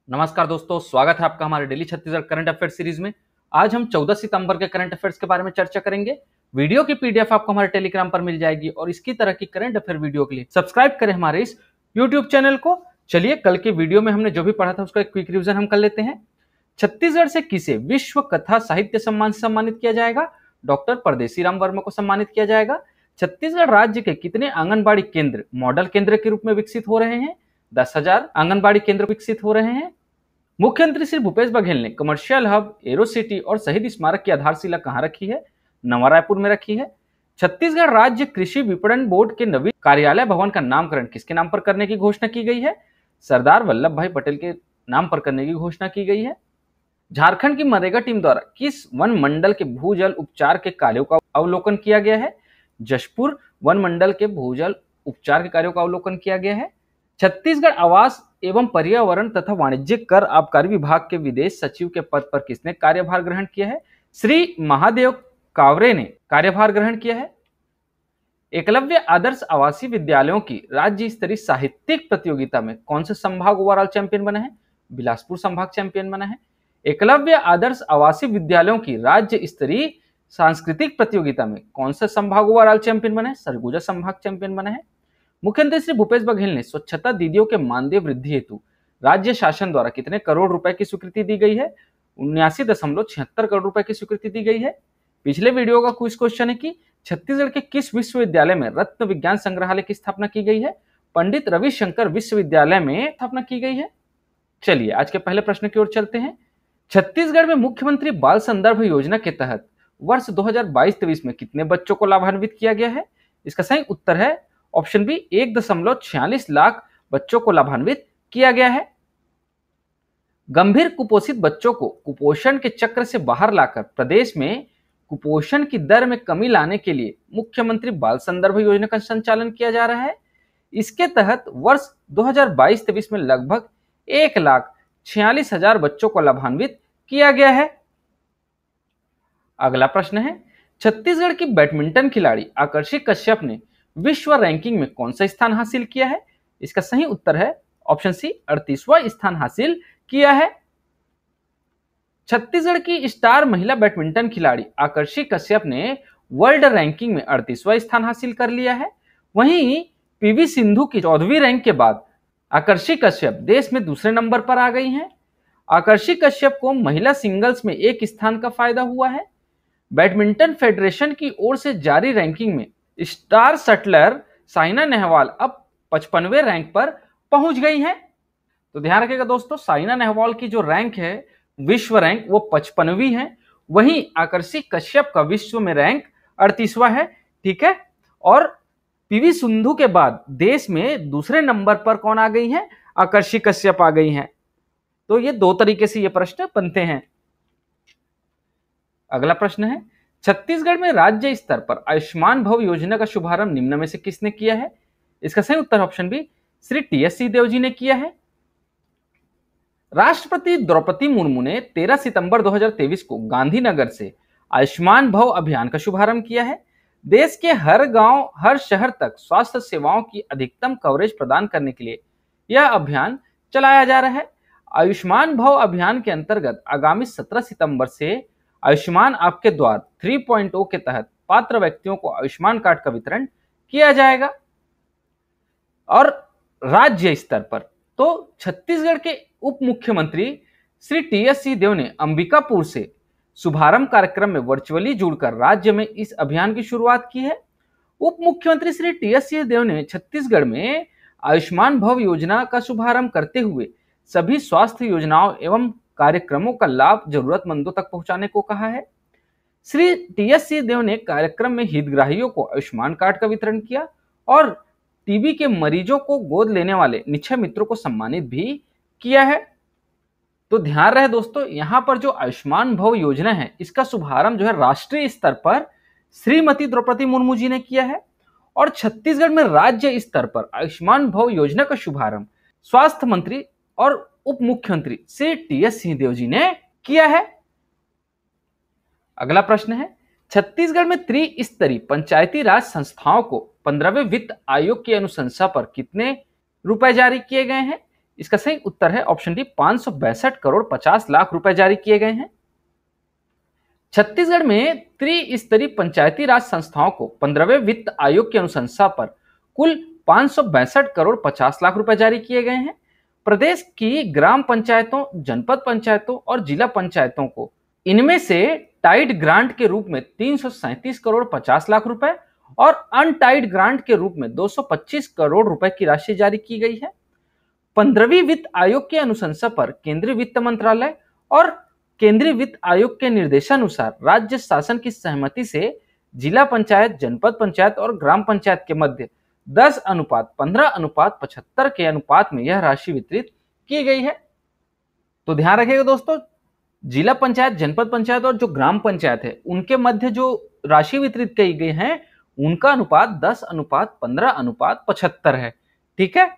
नमस्कार दोस्तों, स्वागत है आपका हमारे daily Chhattisgarh current affair series में। आज हम 14 सितंबर के करंट अफेयर्स के बारे में चर्चा करेंगे। वीडियो की पीडीएफ आपको हमारे टेलीग्राम पर मिल जाएगी और इसकी तरह की करंट अफेयर वीडियो के लिए सब्सक्राइब करें हमारे इस यूट्यूब चैनल को। चलिए, कल के वीडियो में हमने जो भी पढ़ा था उसका एक क्विक रिविजन हम कर लेते हैं। छत्तीसगढ़ से किसे विश्व कथा साहित्य सम्मान से सम्मानित किया जाएगा? डॉक्टर परदेसी राम वर्मा को सम्मानित किया जाएगा। छत्तीसगढ़ राज्य के कितने आंगनबाड़ी केंद्र मॉडल केंद्र के रूप में विकसित हो रहे हैं? 10,000 आंगनबाड़ी केंद्र विकसित हो रहे हैं। मुख्यमंत्री श्री भूपेश बघेल ने कमर्शियल हब, एरो सिटी और शहीद स्मारक की आधारशिला कहां रखी है? नवा रायपुर में रखी है। छत्तीसगढ़ राज्य कृषि विपणन बोर्ड के नवीन कार्यालय भवन का नामकरण किसके नाम पर करने की घोषणा की गई है? सरदार वल्लभ भाई पटेल के नाम पर करने की घोषणा की गई है। झारखंड की मनरेगा टीम द्वारा किस वन मंडल के भूजल उपचार के कार्यों का अवलोकन किया गया है? जशपुर वन मंडल के भूजल उपचार के कार्यों का अवलोकन किया गया है। छत्तीसगढ़ आवास एवं पर्यावरण तथा वाणिज्य कर आबकारी विभाग के विदेश सचिव के पद पर किसने कार्यभार ग्रहण किया है? श्री महादेव कावरे ने कार्यभार ग्रहण किया है। एकलव्य आदर्श आवासीय विद्यालयों की राज्य स्तरीय साहित्यिक प्रतियोगिता में कौन से संभाग ओवरऑल चैंपियन बना है? बिलासपुर संभाग चैंपियन बना है। एकलव्य आदर्श आवासीय विद्यालयों की राज्य स्तरीय सांस्कृतिक प्रतियोगिता में कौन सा संभाग ओवरऑल चैंपियन बना है? सरगुजा संभाग चैंपियन बना है। मुख्यमंत्री श्री भूपेश बघेल ने स्वच्छता दीदियों के मानदेय वृद्धि हेतु राज्य शासन द्वारा कितने करोड़ रुपए की स्वीकृति दी गई है? 79.76 करोड़ रुपए की स्वीकृति दी गई है। पिछले वीडियो का क्विज क्वेश्चन है कि छत्तीसगढ़ के किस विश्वविद्यालय में रत्न विज्ञान संग्रहालय की स्थापना की गई है? पंडित रविशंकर विश्वविद्यालय में स्थापना की गई है। चलिए, आज के पहले प्रश्न की ओर चलते हैं। छत्तीसगढ़ में मुख्यमंत्री बाल संदर्भ योजना के तहत वर्ष 2022-23 में कितने बच्चों को लाभान्वित किया गया है? इसका सही उत्तर है ऑप्शन बी, 1.46 लाख बच्चों को लाभान्वित किया गया है। गंभीर कुपोषित बच्चों को कुपोषण के चक्र से बाहर लाकर प्रदेश में कुपोषण की दर में कमी लाने के लिए मुख्यमंत्री बाल संदर्भ योजना का संचालन किया जा रहा है। इसके तहत वर्ष 2022-23 में लगभग 1,46,000 बच्चों को लाभान्वित किया गया है। अगला प्रश्न है, छत्तीसगढ़ की बैडमिंटन खिलाड़ी आकर्षि कश्यप ने विश्व रैंकिंग में कौन सा स्थान हासिल किया है? इसका सही उत्तर है ऑप्शन सी, 38वां स्थान हासिल किया है। छत्तीसगढ़ की स्टार महिला बैडमिंटन खिलाड़ी आकर्षि कश्यप ने वर्ल्ड रैंकिंग में 38वां स्थान हासिल कर लिया है। वहीं पीवी सिंधु की 14वीं रैंक के बाद आकर्षि कश्यप देश में दूसरे नंबर पर आ गई हैं। आकर्षि कश्यप को महिला सिंगल्स में एक स्थान का फायदा हुआ है। बैडमिंटन फेडरेशन की ओर से जारी रैंकिंग में स्टार शटलर साइना नेहवाल अब 55वें रैंक पर पहुंच गई हैं। तो ध्यान रखिएगा दोस्तों, साइना नेहवाल की जो रैंक है, विश्व रैंक, वो 55वीं है। वहीं आकर्षि कश्यप का विश्व में रैंक 38वां है। ठीक है। और पीवी सिंधु के बाद देश में दूसरे नंबर पर कौन आ गई है? आकर्षि कश्यप आ गई हैं। तो ये दो तरीके से ये प्रश्न बनते हैं। अगला प्रश्न है, छत्तीसगढ़ में राज्य स्तर पर आयुष्मान भव योजना का शुभारंभ निम्न में से किसने किया है? इसका सही उत्तर ऑप्शन बी, श्री टी.एस. सिंहदेव जी ने किया है। राष्ट्रपति द्रौपदी मुर्मू ने 13 सितंबर 2023 को गांधीनगर से आयुष्मान भव अभियान का शुभारंभ किया है। देश के हर गांव, हर शहर तक स्वास्थ्य सेवाओं की अधिकतम कवरेज प्रदान करने के लिए यह अभियान चलाया जा रहा है। आयुष्मान भव अभियान के अंतर्गत आगामी 17 सितंबर से आयुष्मान आपके द्वार 3.0 के तहत पात्र व्यक्तियों को आयुष्मान कार्ड का वितरण किया जाएगा। और राज्य स्तर पर तो छत्तीसगढ़ के उप मुख्यमंत्री श्री टी.एस. सिंहदेव ने अंबिकापुर से शुभारंभ कार्यक्रम में वर्चुअली जुड़कर राज्य में इस अभियान की शुरुआत की है। उप मुख्यमंत्री श्री टी.एस. सिंहदेव ने छत्तीसगढ़ में आयुष्मान भव योजना का शुभारंभ करते हुए सभी स्वास्थ्य योजनाओं एवं कार्यक्रमों का लाभ जरूरतमंदों तक पहुंचाने को कहा है। श्री टी.एस. सिंहदेव ने कार्यक्रम में हितग्राहियों को आयुष्मान कार्ड का वितरण किया और टीबी के मरीजों को गोद लेने वाले निक्षय मित्रों को सम्मानित भी किया है। तो ध्यान रहे दोस्तों, यहां पर जो आयुष्मान भव योजना है, इसका शुभारंभ जो है राष्ट्रीय स्तर पर श्रीमती द्रौपदी मुर्मू जी ने किया है। और छत्तीसगढ़ में राज्य स्तर पर आयुष्मान भव योजना का शुभारंभ स्वास्थ्य मंत्री और उप मुख्यमंत्री श्री टी.एस. सिंहदेव जी ने किया है। अगला प्रश्न है, छत्तीसगढ़ में त्रिस्तरीय पंचायती राज संस्थाओं को 15वें वित्त आयोग की अनुशंसा पर कितने रुपए जारी किए गए हैं? इसका सही उत्तर है ऑप्शन डी 562 करोड़ 50 लाख रुपए जारी किए गए हैं। छत्तीसगढ़ में त्रिस्तरीय पंचायती राज संस्थाओं को 15वें वित्त आयोग की अनुशंसा पर कुल 562 करोड़ 50 लाख रुपए जारी किए गए हैं। प्रदेश की ग्राम पंचायतों, जनपद पंचायतों और जिला पंचायतों को इनमें से टाइड ग्रांट के रूप में 337 करोड़ 50 लाख रुपए और अनटाइड ग्रांट के रूप में 225 करोड़ रुपए की राशि जारी की गई है। 15वीं वित्त आयोग की अनुशंसा पर केंद्रीय वित्त मंत्रालय और केंद्रीय वित्त आयोग के निर्देशानुसार राज्य शासन की सहमति से जिला पंचायत, जनपद पंचायत और ग्राम पंचायत के मध्य 10:15:75 के अनुपात में यह राशि वितरित की गई है। तो ध्यान रखिएगा दोस्तों, जिला पंचायत, जनपद पंचायत और जो ग्राम पंचायत है उनके मध्य जो राशि वितरित की गई है उनका अनुपात 10:15:75 है। ठीक है।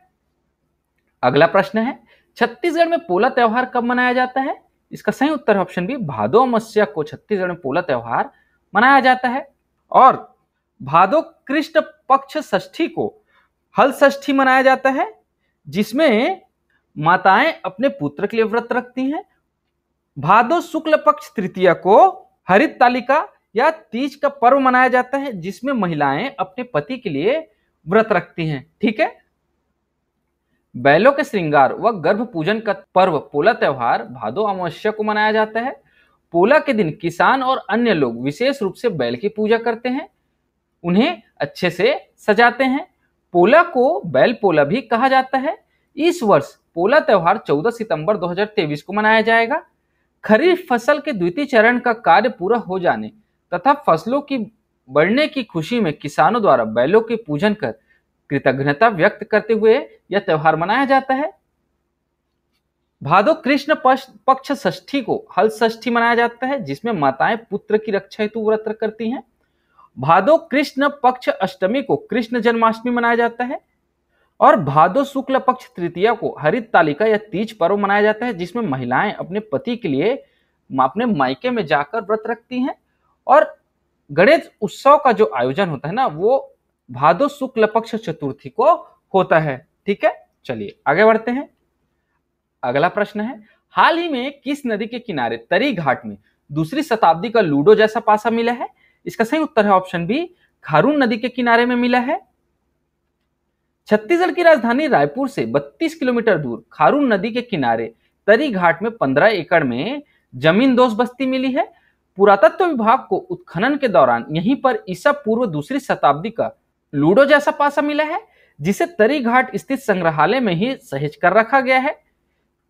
अगला प्रश्न है, छत्तीसगढ़ में पोला त्योहार कब मनाया जाता है? इसका सही उत्तर है ऑप्शन बी, भादो अमावस्या को छत्तीसगढ़ में पोला त्योहार मनाया जाता है। और भादो कृष्ण पक्ष षष्ठी को हल षष्ठी मनाया जाता है, जिसमें माताएं अपने पुत्र के लिए व्रत रखती हैं। भादो शुक्ल पक्ष तृतीया को हरित तालिका या तीज का पर्व मनाया जाता है, जिसमें महिलाएं अपने पति के लिए व्रत रखती हैं। ठीक है। बैलों के श्रृंगार व गर्भ पूजन का पर्व पोला त्योहार भादो अमावस्या को मनाया जाता है। पोला के दिन किसान और अन्य लोग विशेष रूप से बैल की पूजा करते हैं, उन्हें अच्छे से सजाते हैं। पोला को बैल पोला भी कहा जाता है। इस वर्ष पोला त्योहार 14 सितंबर 2023 को मनाया जाएगा। खरीफ फसल के द्वितीय चरण का कार्य पूरा हो जाने तथा फसलों की बढ़ने की खुशी में किसानों द्वारा बैलों के पूजन कर कृतज्ञता व्यक्त करते हुए यह त्योहार मनाया जाता है। भादो कृष्ण पक्ष षष्ठी को हल षष्ठी मनाया जाता है, जिसमें माताएं पुत्र की रक्षा हेतु व्रत करती हैं। भादो कृष्ण पक्ष अष्टमी को कृष्ण जन्माष्टमी मनाया जाता है। और भादो शुक्ल पक्ष तृतीया को हरित तालिका या तीज पर्व मनाया जाता है, जिसमें महिलाएं अपने पति के लिए अपने मायके में जाकर व्रत रखती हैं। और गणेश उत्सव का जो आयोजन होता है ना, वो भादो शुक्ल पक्ष चतुर्थी को होता है। ठीक है। चलिए आगे बढ़ते हैं। अगला प्रश्न है, हाल ही में किस नदी के किनारे तरी घाट में 2री शताब्दी का लूडो जैसा पासा मिला है? इसका सही उत्तर है ऑप्शन बी, खारून नदी के किनारे में मिला है। छत्तीसगढ़ की राजधानी रायपुर से 32 किलोमीटर दूर खारून नदी के किनारे तरी घाट में 15 एकड़ में जमीन दोष बस्ती मिली है। पुरातत्व विभाग को उत्खनन के दौरान यहीं पर ईसा पूर्व 2री शताब्दी का लूडो जैसा पासा मिला है, जिसे तरी घाट स्थित संग्रहालय में ही सहेज कर रखा गया है।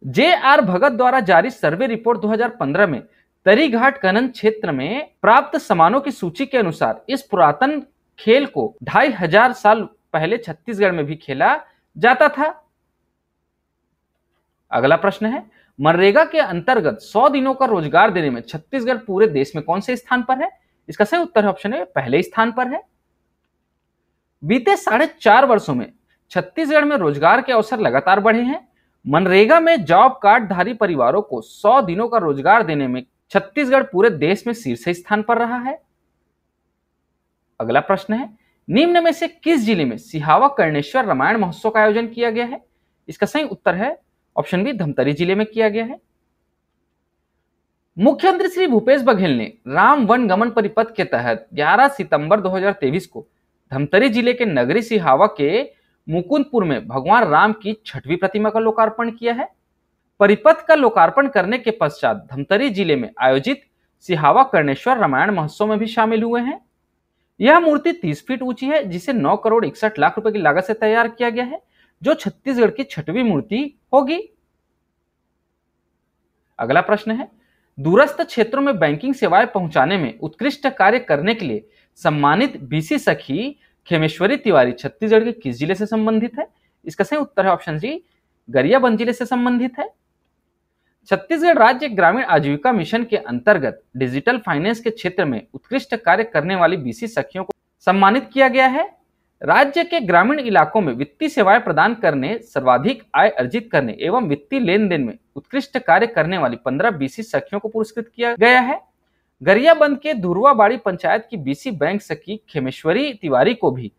जे.आर. भगत द्वारा जारी सर्वे रिपोर्ट 2015 में तरी घाट खनन क्षेत्र में प्राप्त सामानों की सूची के अनुसार इस पुरातन खेल को 2500 साल पहले छत्तीसगढ़ में भी खेला जाता था। अगला प्रश्न है, मनरेगा के अंतर्गत 100 दिनों का रोजगार देने में छत्तीसगढ़ पूरे देश में कौन से स्थान पर है? इसका सही उत्तर है ऑप्शन ए, पहले स्थान पर है। बीते 4.5 वर्षों में छत्तीसगढ़ में रोजगार के अवसर लगातार बढ़े हैं। मनरेगा में जॉब कार्ड धारी परिवारों को 100 दिनों का रोजगार देने में छत्तीसगढ़ पूरे देश में शीर्ष स्थान पर रहा है। अगला प्रश्न है, निम्न में से किस जिले में सिहावा कर्णेश्वर रामायण महोत्सव का आयोजन किया गया है? इसका सही उत्तर है ऑप्शन बी, धमतरी जिले में किया गया है। मुख्यमंत्री श्री भूपेश बघेल ने राम वन गमन परिपथ के तहत 11 सितंबर 2023 को धमतरी जिले के नगरी सिहावा के मुकुंदपुर में भगवान राम की 6वीं प्रतिमा का लोकार्पण किया है। परिपथ का लोकार्पण करने के पश्चात धमतरी जिले में आयोजित सिहावा कर्णेश्वर रामायण महोत्सव में भी शामिल हुए हैं। यह मूर्ति 30 फीट ऊंची है, जिसे 9 करोड़ 61 लाख रुपए की लागत से तैयार किया गया है, जो छत्तीसगढ़ की 6वीं मूर्ति होगी। अगला प्रश्न है, दूरस्थ क्षेत्रों में बैंकिंग सेवाएं पहुंचाने में उत्कृष्ट कार्य करने के लिए सम्मानित बीसी सखी खेमेश्वरी तिवारी छत्तीसगढ़ के किस जिले से संबंधित है? इसका सही उत्तर है ऑप्शन जी, गरियाबंद जिले से संबंधित है। छत्तीसगढ़ राज्य ग्रामीण आजीविका मिशन के अंतर्गत डिजिटल फाइनेंस के क्षेत्र में उत्कृष्ट कार्य करने वाली बीसी सखियों को सम्मानित किया गया है। राज्य के ग्रामीण इलाकों में वित्तीय सेवाएं प्रदान करने, सर्वाधिक आय अर्जित करने एवं वित्तीय लेन देन में उत्कृष्ट कार्य करने वाली 15 बीसी सखियों को पुरस्कृत किया गया है। गरियाबंद के धुरवाबाड़ी पंचायत की बीसी बैंक सखी खेमेश्वरी तिवारी को भी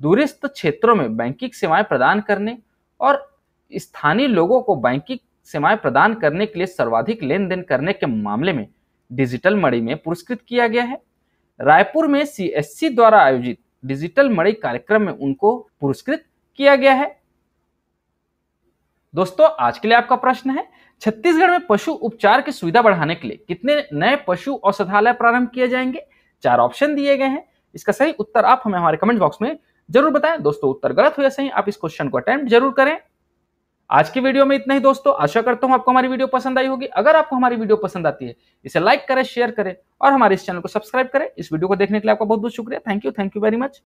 दूरस्थ क्षेत्रों में बैंकिंग सेवाएं प्रदान करने और स्थानीय लोगों को बैंकिंग सेवाएं प्रदान करने के लिए सर्वाधिक लेन देन करने के मामले में डिजिटल मणि में पुरस्कृत किया गया है। रायपुर में CSC द्वारा आयोजित डिजिटल मणि कार्यक्रम में उनको पुरस्कृत किया गया है। दोस्तों आज के लिए आपका प्रश्न है, छत्तीसगढ़ में पशु उपचार की सुविधा बढ़ाने के लिए कितने नए पशु औषधालय प्रारंभ किए जाएंगे? 4 ऑप्शन दिए गए हैं। इसका सही उत्तर आप हमें हमारे कमेंट बॉक्स में जरूर बताएं। दोस्तों उत्तर गलत हो या सही, आप इस क्वेश्चन को अटेम्प्ट जरूर करें। आज की वीडियो में इतना ही दोस्तों, आशा करता हूं आपको हमारी वीडियो पसंद आई होगी। अगर आपको हमारी वीडियो पसंद आती है इसे लाइक करें, शेयर करें और हमारे इस चैनल को सब्सक्राइब करें। इस वीडियो को देखने के लिए आपका बहुत बहुत शुक्रिया। Thank you very much.